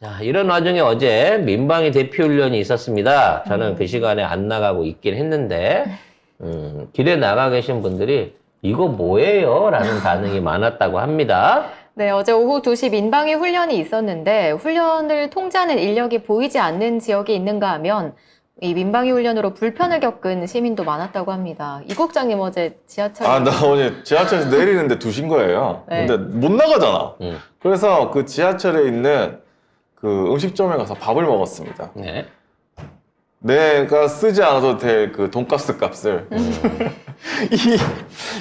자, 이런 와중에 어제 민방위 대피 훈련이 있었습니다. 저는 그 시간에 안 나가고 있긴 했는데, 길에 나가 계신 분들이 이거 뭐예요? 라는 반응이 많았다고 합니다. 네, 어제 오후 2시 민방위 훈련이 있었는데 훈련을 통제하는 인력이 보이지 않는 지역이 있는가 하면 이 민방위 훈련으로 불편을 겪은 시민도 많았다고 합니다. 이 국장님 어제 지하철 나 어제 지하철에서 내리는데 2시인 거예요. 네. 근데 못 나가잖아. 그래서 그 지하철에 있는 그 음식점에 가서 밥을 먹었습니다. 네. 내가 쓰지 않아도 될 그 돈가스 값을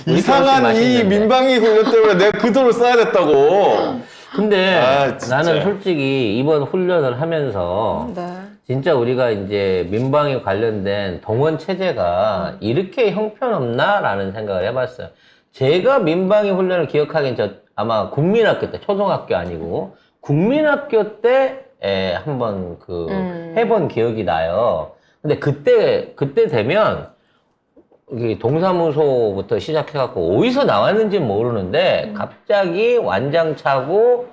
이상한 이 맛있는데. 민방위 훈련 때문에 내가 그 돈을 써야 됐다고. 근데 진짜. 나는 솔직히 이번 훈련을 하면서 네. 진짜 우리가 이제 민방위 관련된 동원 체제가 이렇게 형편없나라는 생각을 해봤어요. 제가 민방위 훈련을 기억하기엔 아마 국민학교 때, 초등학교 아니고 국민학교 때 한번 해본 기억이 나요. 근데 그때 되면 이게 동사무소부터 시작해갖고 어디서 나왔는지 모르는데 갑자기 완장 차고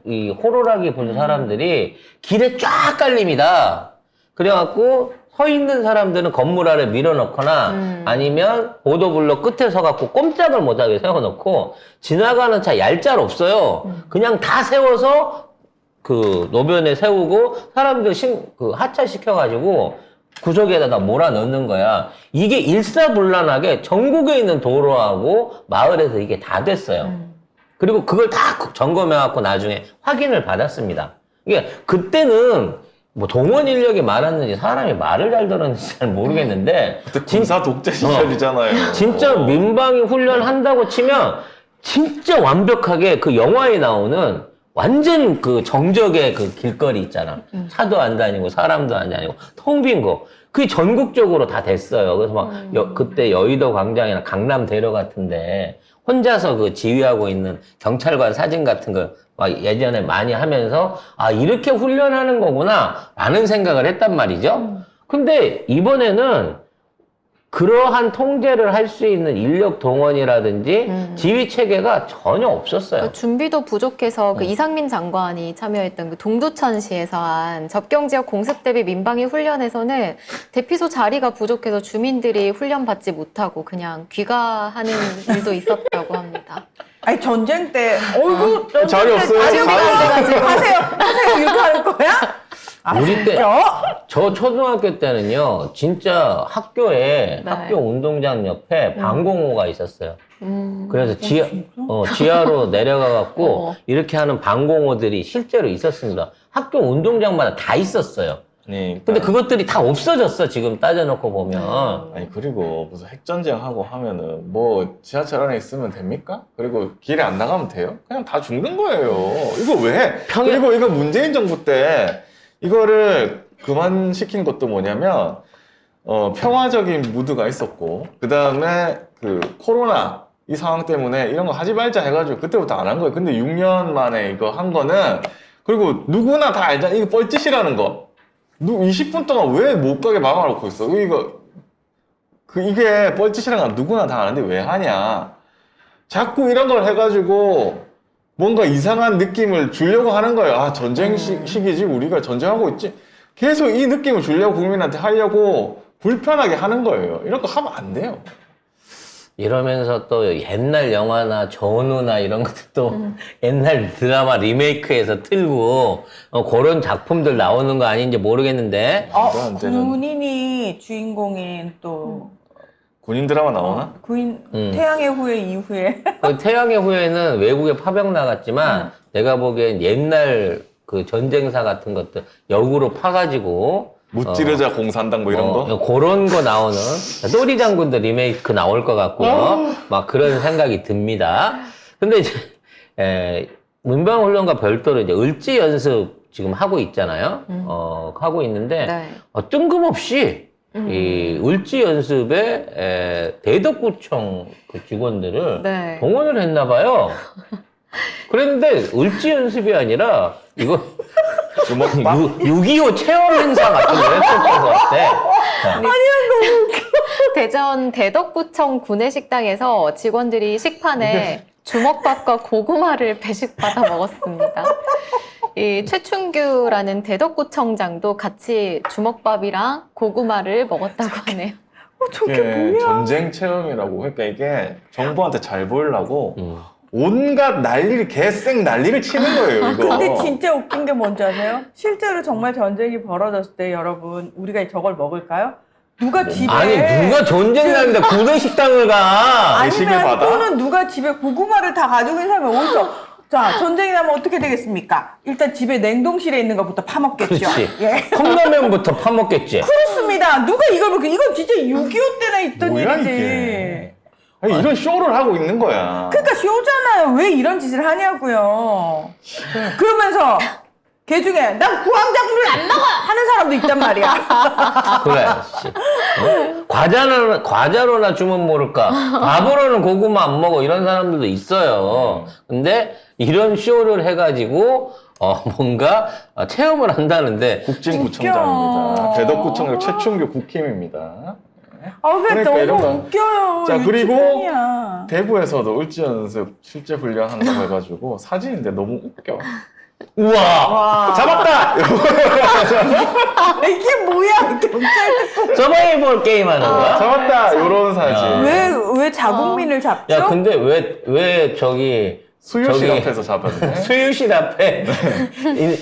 이 호루라기 본 사람들이 길에 쫙 깔립니다. 그래갖고 서 있는 사람들은 건물 아래 밀어넣거나 아니면 보도블록 끝에 서갖고 꼼짝을 못하게 세워놓고 지나가는 차 얄짤 없어요. 그냥 다 세워서 그 노변에 세우고 사람들 하차시켜가지고 구석에다 몰아넣는 거야. 이게 일사불란하게 전국에 있는 도로하고 마을에서 이게 다 됐어요. 그리고 그걸 다 점검해갖고 나중에 확인을 받았습니다. 이게 그때는 뭐 동원 인력이 많았는지 사람이 말을 잘 들었는지 잘 모르겠는데 그때 군사 독재 시절이잖아요. 진짜 민방위 훈련한다고 치면 진짜 완벽하게 그 영화에 나오는 완전 그 정적의 그 길거리 있잖아. 차도 안 다니고 사람도 안 다니고 텅 빈 거. 그게 전국적으로 다 됐어요. 그래서 막 그때 여의도 광장이나 강남대로 같은데 혼자서 그 지휘하고 있는 경찰관 사진 같은 거 막 예전에 많이 하면서 아 이렇게 훈련하는 거구나 라는 생각을 했단 말이죠. 근데 이번에는 그러한 통제를 할 수 있는 인력 동원이라든지 지휘 체계가 전혀 없었어요. 그 준비도 부족해서 그 이상민 장관이 참여했던 그 동두천시에서 한 접경지역 공습 대비 민방위 훈련에서는 대피소 자리가 부족해서 주민들이 훈련 받지 못하고 그냥 귀가하는 일도 있었다고 합니다. 아니 전쟁 때 어이구 전쟁 자리 때 없어요. 자리 자리 없어가지고 하세요 이렇게 할 거야? 우리 때, 진짜? 저 초등학교 때는요, 진짜 학교에, 네. 학교 운동장 옆에 방공호가 있었어요. 그래서 지하로 내려가갖고, 이렇게 하는 방공호들이 실제로 있었습니다. 학교 운동장마다 다 있었어요. 근데 그것들이 다 없어졌어, 지금 따져놓고 보면. 아니 그리고 무슨 핵전쟁하고 하면은 뭐 지하철 안에 있으면 됩니까? 그리고 길에 안 나가면 돼요? 그냥 다 죽는 거예요. 이거 왜? 그리고 이거 문재인 정부 때 이거를 그만시킨 것도 뭐냐면 평화적인 무드가 있었고 그 다음에 그 코로나 이 상황 때문에 이런 거 하지 말자 해가지고 그때부터 안 한 거예요. 근데 6년 만에 이거 한 거는 그리고 누구나 다 알잖아. 이거 뻘짓이라는 거. 20분 동안 왜 못 가게 막아놓고 있어? 이게 뻘짓이라는 건 누구나 다 아는데 왜 하냐? 자꾸 이런 걸 해가지고 뭔가 이상한 느낌을 주려고 하는 거예요. 아, 전쟁 시기지. 우리가 전쟁하고 있지. 계속 이 느낌을 주려고 국민한테 하려고 불편하게 하는 거예요. 이런 거 하면 안 돼요. 이러면서 또 옛날 영화나 전우나 이런 것들도 옛날 드라마 리메이크해서 틀고 그런 작품들 나오는 거 아닌지 모르겠는데 말도 안 되는. 군인이 주인공인 또 군인 드라마 나오나? 태양의 후예 이후에 그 태양의 후예는 외국에 파병 나갔지만 내가 보기엔 옛날 그 전쟁사 같은 것들 역으로 파가지고 무찌르자 공산당 뭐 이런 거? 그런 거 나오는 또리 장군도 리메이크 나올 것 같고요. 막 그런 생각이 듭니다. 근데 이제 민방훈련과 별도로 이제 을지 연습 지금 하고 있잖아요. 하고 있는데 네. 뜬금없이 이 을지 연습에 대덕구청 그 직원들을 네. 동원을 했나 봐요. 그랬는데 을지 연습이 아니라 이거 6.25 체험 행사 같은 거 했었던 것 같아. 대전 대덕구청 구내식당에서 직원들이 식판에 주먹밥과 고구마를 배식받아 먹었습니다. 이 최춘규라는 대덕구청장도 같이 주먹밥이랑 고구마를 먹었다고 하네요. 저게 이게 뭐야? 전쟁 체험이라고. 그러니까 이게 정부한테 잘 보이려고 온갖 난리를 개쌩 난리를 치는 거예요. 이거. 근데 진짜 웃긴 게 뭔지 아세요? 실제로 정말 전쟁이 벌어졌을 때 여러분 우리가 저걸 먹을까요? 누가 집에 아니 누가 전쟁 나는데 구내 식당을 가? 외식을 아니면 받아? 또는 누가 집에 고구마를 다 가지고 있는 사람이 어디서 자 전쟁이 나면 어떻게 되겠습니까? 일단 집에 냉동실에 있는 것부터 파먹겠죠. 그렇지. 예. 컵라면부터 파먹겠지. 그렇습니다. 누가 이걸 먹게? 이건 진짜 6.25 때나 있던 뭐야 일이지. 이게? 아니, 이런 쇼를 하고 있는 거야. 그러니까 쇼잖아요. 왜 이런 짓을 하냐고요. 그러면서 걔 중에 난 구황작물을 안 먹어 하는 사람도 있단 말이야. 그래. 씨. 과자로나 주면 모를까. 밥으로는 고구마 안 먹어 이런 사람들도 있어요. 근데 이런 쇼를 해가지고 뭔가 체험을 한다는데 국진구청장입니다. 웃겨. 대덕구청장 최춘규 국힘입니다. 아, 왜 그러니까 이런 너무 거. 웃겨요. 자, 그리고 유치원이야. 대구에서도 을지연습 실제 훈련한다고 해가지고 사진인데 너무 웃겨. 우와 와. 잡았다! 아, 이게 뭐야? 경찰 서바이벌 게임 하는 거야? 잡았다! 이런 사진. 왜 자국민을 잡죠? 야 근데 왜 저기 수유실 저기- 앞에서 잡았네. 수유실 앞에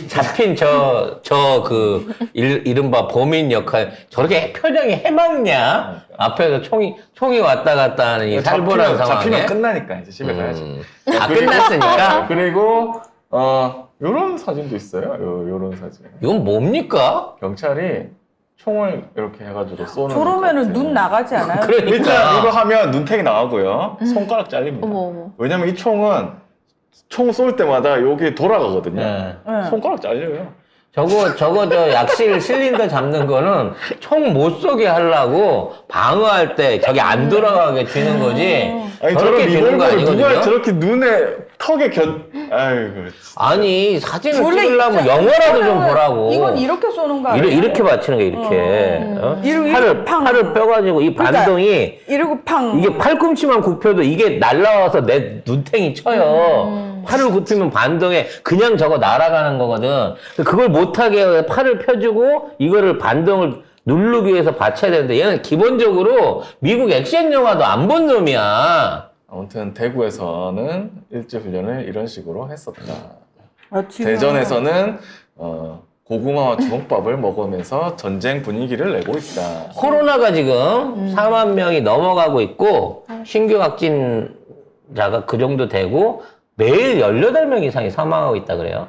잡힌 이른바 범인 역할 저렇게 표정이 해먹냐? 앞에서 총이 왔다 갔다 하는 이 살벌한 상황에. 잡히면 끝나니까 이제 집에 가야지. 아 끝났으니까? 그리고 요런 사진도 있어요. 요런 사진. 이건 뭡니까? 경찰이 총을 이렇게 해가지고 쏘는. 저러면은 것 같아요. 눈 나가지 않아요? 그러니까 일단 이거 하면 눈탱이 나가고요. 손가락 잘립니다. 어머. 왜냐면 이 총은 총 쏠 때마다 여기 돌아가거든요. 네. 네. 손가락 잘려요. 저거 약실 실린더 잡는 거는 총 못 쏘게 하려고 방어할 때 저기 안 돌아가게 쥐는 거지. 아니 저런 저렇게 쥐는 거 리볼버를 누가 아니거든요. 저렇게 눈에 턱에 아이고. 아니 사진을 원래 찍으려면 영화라도 좀 보라고. 이건 이렇게 쏘는 거 아니에요? 이렇게 받치는 거 이렇게. 이러고 팡. 팔을 펴가지고 이 그러니까 반동이 이러고 팡. 이게 팔꿈치만 굽혀도 이게 날라와서 내 눈탱이 쳐요. 팔을 굽히면 반동에 그냥 저거 날아가는 거거든. 그걸 못하게 팔을 펴주고 이거를 반동을 누르기 위해서 받쳐야 되는데 얘는 기본적으로 미국 액션 영화도 안 본 놈이야. 아무튼 대구에서는 일제훈련을 이런 식으로 했었다. 지금 대전에서는 고구마와 주먹밥을 먹으면서 전쟁 분위기를 내고 있다. 코로나가 지금 4만 명이 넘어가고 있고 신규 확진자가 그 정도 되고 매일 18명 이상이 사망하고 있다 그래요.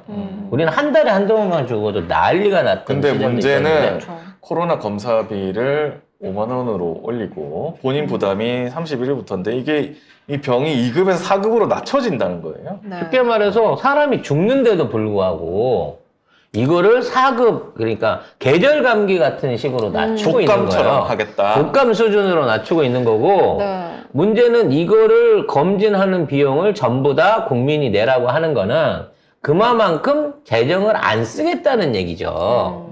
우리는 한 달에 한두 명만 죽어도 난리가 났던 근데 시절도 문제는 있었는데. 코로나 검사비를 5만 원으로 올리고 본인 부담이 31일부터인데 이게 이 병이 2급에서 4급으로 낮춰진다는 거예요. 네. 쉽게 말해서 사람이 죽는데도 불구하고 이거를 4급 그러니까 계절 감기 같은 식으로 낮추고 있는 독감처럼 거예요. 하겠다. 독감 수준으로 낮추고 있는 거고 네. 문제는 이거를 검진하는 비용을 전부 다 국민이 내라고 하는 거는 그만큼 재정을 안 쓰겠다는 얘기죠.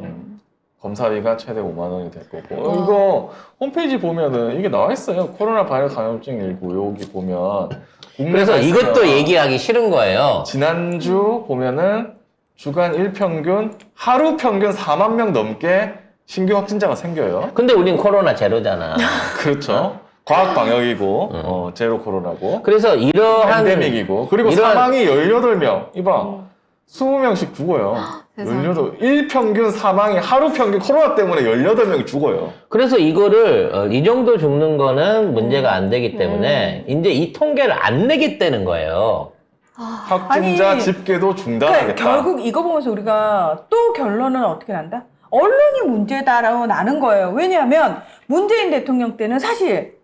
검사비가 최대 5만 원이 될 거고 이거 홈페이지 보면은 이게 나와 있어요. 코로나 바이러스 감염증 19 여기 보면 그래서 이것도 얘기하기 싫은 거예요. 지난주 보면은 주간 일평균 하루 평균 4만 명 넘게 신규 확진자가 생겨요. 근데 우린 코로나 제로잖아. 그렇죠. 과학 방역이고 제로 코로나고 그래서 이러한 팬데믹이고 그리고 이런- 사망이 18명. 이봐. 20명씩 죽어요. 세상에. 18, 일평균 사망이 하루 평균 코로나 때문에 18명이 죽어요. 그래서 이거를 이 정도 죽는 거는 문제가 안 되기 때문에 이제 이 통계를 안 내겠다는 거예요. 확진자 아니, 집계도 그러니까 중단하겠다. 결국 이거 보면서 우리가 또 결론은 어떻게 난다? 언론이 문제다라고 나는 거예요. 왜냐하면 문재인 대통령 때는 사실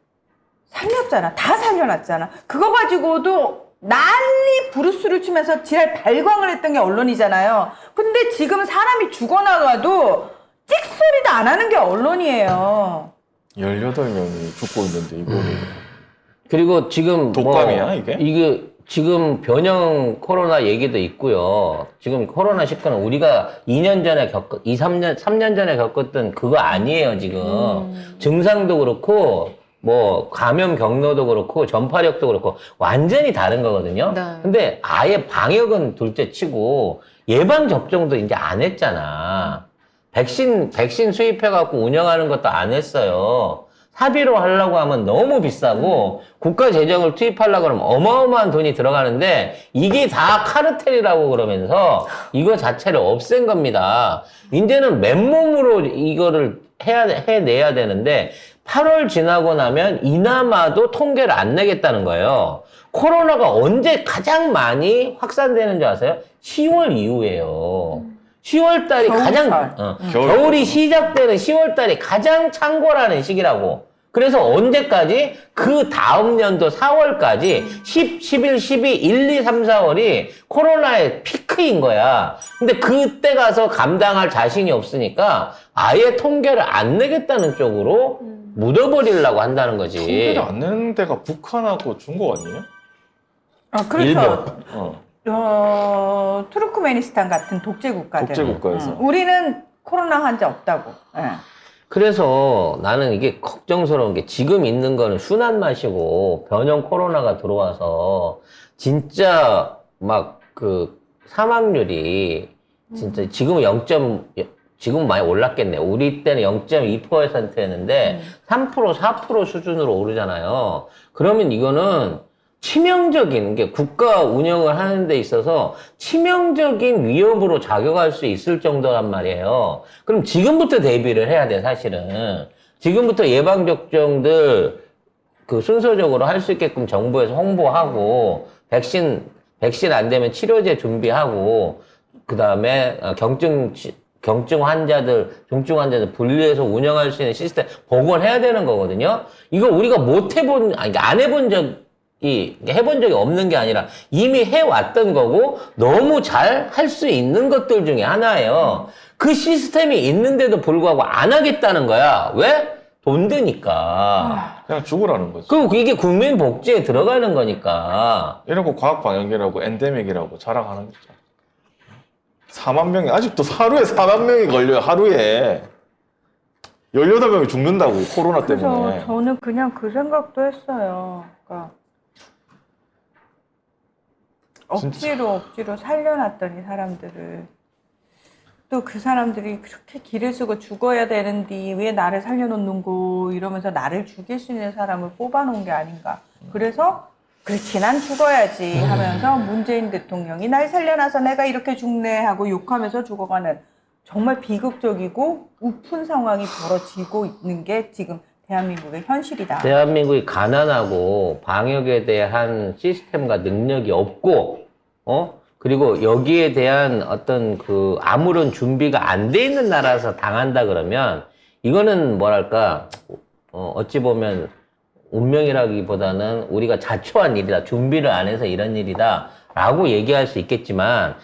살렸잖아. 다 살려놨잖아. 그거 가지고도 난리 부르스를 치면서 지랄 발광을 했던 게 언론이잖아요. 근데 지금 사람이 죽어나가도 찍소리도 안 하는 게 언론이에요. 18명이 죽고 있는데 이거를 그리고 지금 독감이야, 이게? 이게 지금 변형 코로나 얘기도 있고요. 지금 코로나 19는 우리가 2년 전에 3년 전에 겪었던 그거 아니에요, 지금. 증상도 그렇고, 감염 경로도 그렇고, 전파력도 그렇고, 완전히 다른 거거든요. 네. 근데 아예 방역은 둘째 치고, 예방 접종도 이제 안 했잖아. 백신 수입해갖고 운영하는 것도 안 했어요. 사비로 하려고 하면 너무 비싸고 국가 재정을 투입하려고 하면 어마어마한 돈이 들어가는데 이게 다 카르텔이라고 그러면서 이거 자체를 없앤 겁니다. 이제는 맨몸으로 이거를 해내야 되는데 8월 지나고 나면 이나마도 통계를 안 내겠다는 거예요. 코로나가 언제 가장 많이 확산되는 줄 아세요? 10월 이후에요. 10월 달이 가장 겨울이 시작되는 10월 달이 가장 창궐하는 시기라고. 그래서 언제까지? 그 다음 연도 4월까지 10, 11, 12, 1, 2, 3, 4월이 코로나의 피크인 거야. 근데 그때 가서 감당할 자신이 없으니까 아예 통계를 안 내겠다는 쪽으로 묻어버리려고 한다는 거지. 통계를 안 내는 데가 북한하고 중국 아니에요? 그렇죠. 일본. 투르크메니스탄 같은 독재 국가들. 독재 국가에서. 우리는 코로나 환자 없다고. 예. 그래서 나는 이게 걱정스러운 게 지금 있는 거는 순한 맛이고 변형 코로나가 들어와서 진짜 막 그 사망률이 진짜 지금은 지금 많이 올랐겠네. 우리 때는 0.2%였는데 3%, 4% 수준으로 오르잖아요. 그러면 이거는 치명적인 게 국가 운영을 하는 데 있어서 치명적인 위협으로 작용할 수 있을 정도란 말이에요. 그럼 지금부터 대비를 해야 돼, 사실은. 지금부터 예방접종들 그 순서적으로 할 수 있게끔 정부에서 홍보하고, 백신 안 되면 치료제 준비하고, 그 다음에 경증 환자들, 중증 환자들 분리해서 운영할 수 있는 시스템 복원해야 되는 거거든요. 이거 우리가 안 해본 적이 없는 게 아니라 이미 해왔던 거고 너무 잘 할 수 있는 것들 중에 하나예요. 그 시스템이 있는데도 불구하고 안 하겠다는 거야. 왜? 돈 드니까. 그냥 죽으라는 거지. 그리고 이게 국민 복지에 들어가는 거니까. 이러고 과학 방역이라고 엔데믹이라고 자랑하는 거죠. 4만 명이 아직도 하루에 4만 명이 걸려요. 하루에 18명이 죽는다고 코로나 때문에. 그래서 저는 그냥 그 생각도 했어요. 그러니까 억지로 살려놨더니 사람들을 또 그 사람들이 그렇게 길을 쓰고 죽어야 되는데 왜 나를 살려놓는고 이러면서 나를 죽일 수 있는 사람을 뽑아놓은 게 아닌가. 그래서 그렇지 난 죽어야지 하면서 문재인 대통령이 날 살려놔서 내가 이렇게 죽네 하고 욕하면서 죽어가는 정말 비극적이고 우픈 상황이 벌어지고 있는 게 지금 대한민국의 현실이다. 대한민국이 가난하고 방역에 대한 시스템과 능력이 없고, 그리고 여기에 대한 어떤 아무런 준비가 안 돼 있는 나라에서 당한다 그러면, 이거는 뭐랄까, 어찌 보면 운명이라기보다는 우리가 자초한 일이다. 준비를 안 해서 이런 일이다. 라고 얘기할 수 있겠지만,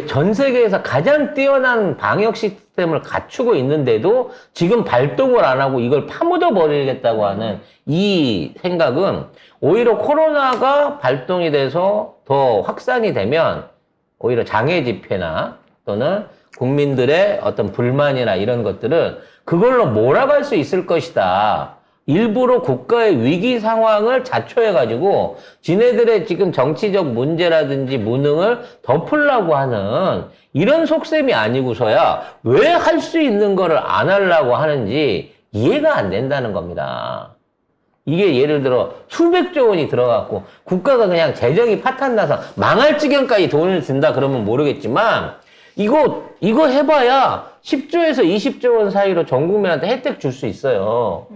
전 세계에서 가장 뛰어난 방역 시스템을 갖추고 있는데도 지금 발동을 안 하고 이걸 파묻어 버리겠다고 하는 이 생각은 오히려 코로나가 발동이 돼서 더 확산이 되면 오히려 장애 집회나 또는 국민들의 어떤 불만이나 이런 것들은 그걸로 몰아갈 수 있을 것이다. 일부러 국가의 위기 상황을 자초해가지고 지네들의 지금 정치적 문제라든지 무능을 덮으려고 하는 이런 속셈이 아니고서야 왜 할 수 있는 거를 안 하려고 하는지 이해가 안 된다는 겁니다. 이게 예를 들어 수백조 원이 들어갔고 국가가 그냥 재정이 파탄나서 망할 지경까지 돈을 든다 그러면 모르겠지만 이거 해봐야 10조에서 20조 원 사이로 전 국민한테 혜택 줄 수 있어요.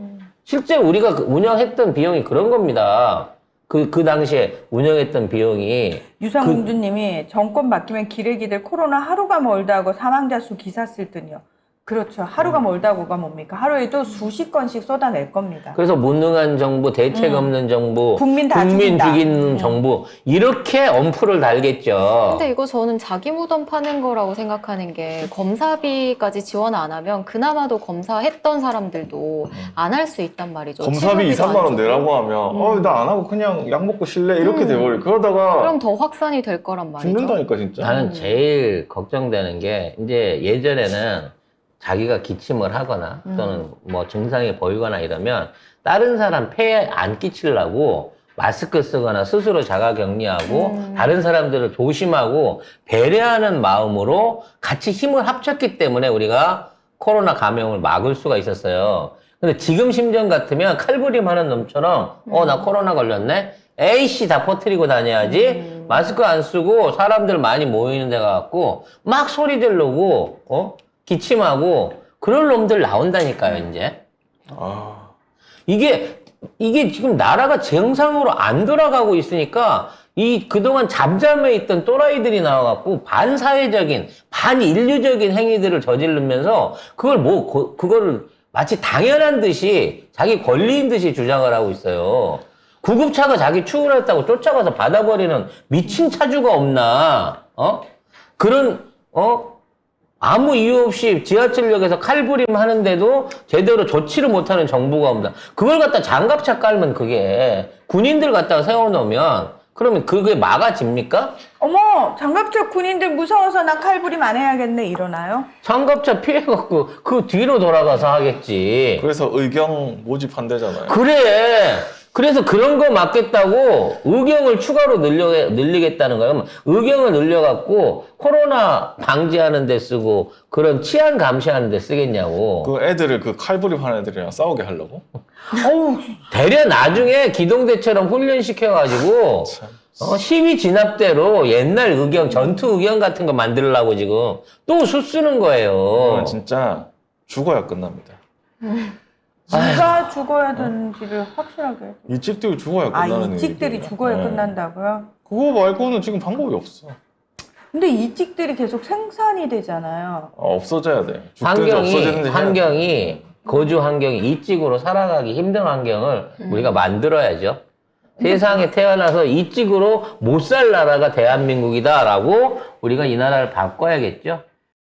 실제 우리가 운영했던 비용이 그런 겁니다. 그 당시에 운영했던 비용이. 유상공주님이 정권 바뀌면 기레기들 코로나 하루가 멀다고 사망자 수 기사 쓸 듯요. 그렇죠. 하루가 멀다고가 뭡니까? 하루에도 수십 건씩 쏟아낼 겁니다. 그래서 무능한 정부, 대책 없는 정부, 국민 다 죽인다. 죽이는 정부 이렇게 엄풀을 달겠죠. 근데 이거 저는 자기 무덤 파는 거라고 생각하는 게 검사비까지 지원 안 하면 그나마도 검사했던 사람들도 안 할 수 있단 말이죠. 검사비 2, 3만 원 내라고 하면 나 안 하고 그냥 약 먹고 쉴래 이렇게 돼버려. 그러다가 그럼 더 확산이 될 거란 말이죠. 죽는다니까 진짜. 나는 제일 걱정되는 게 이제 예전에는 자기가 기침을 하거나 또는 뭐 증상이 보이거나 이러면 다른 사람 폐에 안 끼치려고 마스크 쓰거나 스스로 자가 격리하고 다른 사람들을 조심하고 배려하는 마음으로 같이 힘을 합쳤기 때문에 우리가 코로나 감염을 막을 수가 있었어요. 근데 지금 심정 같으면 칼부림하는 놈처럼 나 코로나 걸렸네? 에이씨 다 퍼뜨리고 다녀야지. 마스크 안 쓰고 사람들 많이 모이는 데 가갖고 막 소리 지르고 기침하고 그럴 놈들 나온다니까요 이제. 아, 이게 지금 나라가 정상으로 안 돌아가고 있으니까 이 그동안 잠잠해 있던 또라이들이 나와갖고 반사회적인, 반인류적인 행위들을 저지르면서 그거를 마치 당연한 듯이 자기 권리인 듯이 주장을 하고 있어요. 구급차가 자기 출근했다고 쫓아가서 받아버리는 미친 차주가 없나? 아무 이유 없이 지하철역에서 칼부림 하는데도 제대로 조치를 못하는 정부가 없나. 그걸 갖다 장갑차 깔면 그게 군인들 갖다가 세워놓으면 그러면 그게 막아집니까? 어머, 장갑차 군인들 무서워서 난 칼부림 안 해야겠네 이러나요? 장갑차 피해갖고 그 뒤로 돌아가서 하겠지. 그래서 의경 모집한대잖아요. 그래. 그래서 그런 거 막겠다고 의경을 추가로 늘리겠다는 거예요. 의경을 늘려갖고 코로나 방지하는 데 쓰고 그런 치안 감시하는 데 쓰겠냐고. 그 애들을 그 칼부림 하는 애들이랑 싸우게 하려고? 어우, 대려 나중에 기동대처럼 훈련시켜가지고 시위 진압대로 옛날 의경, 전투 의경 같은 거 만들려고 지금 또 수 쓰는 거예요. 그러면 진짜 죽어야 끝납니다. 누가 죽어야 되는지를 확실하게. 이찍들이 죽어야 끝나는 이찍들이 얘기예요. 죽어야 네. 끝난다고요? 그거 말고는 지금 방법이 없어. 근데 이찍들이 계속 생산이 되잖아요. 없어져야 돼. 죽든지 없어지든지 환경이 거주 환경이 이찍으로 살아가기 힘든 환경을 우리가 만들어야죠. 세상에 태어나서 이찍으로 못 살 나라가 대한민국이다라고 우리가 이 나라를 바꿔야겠죠.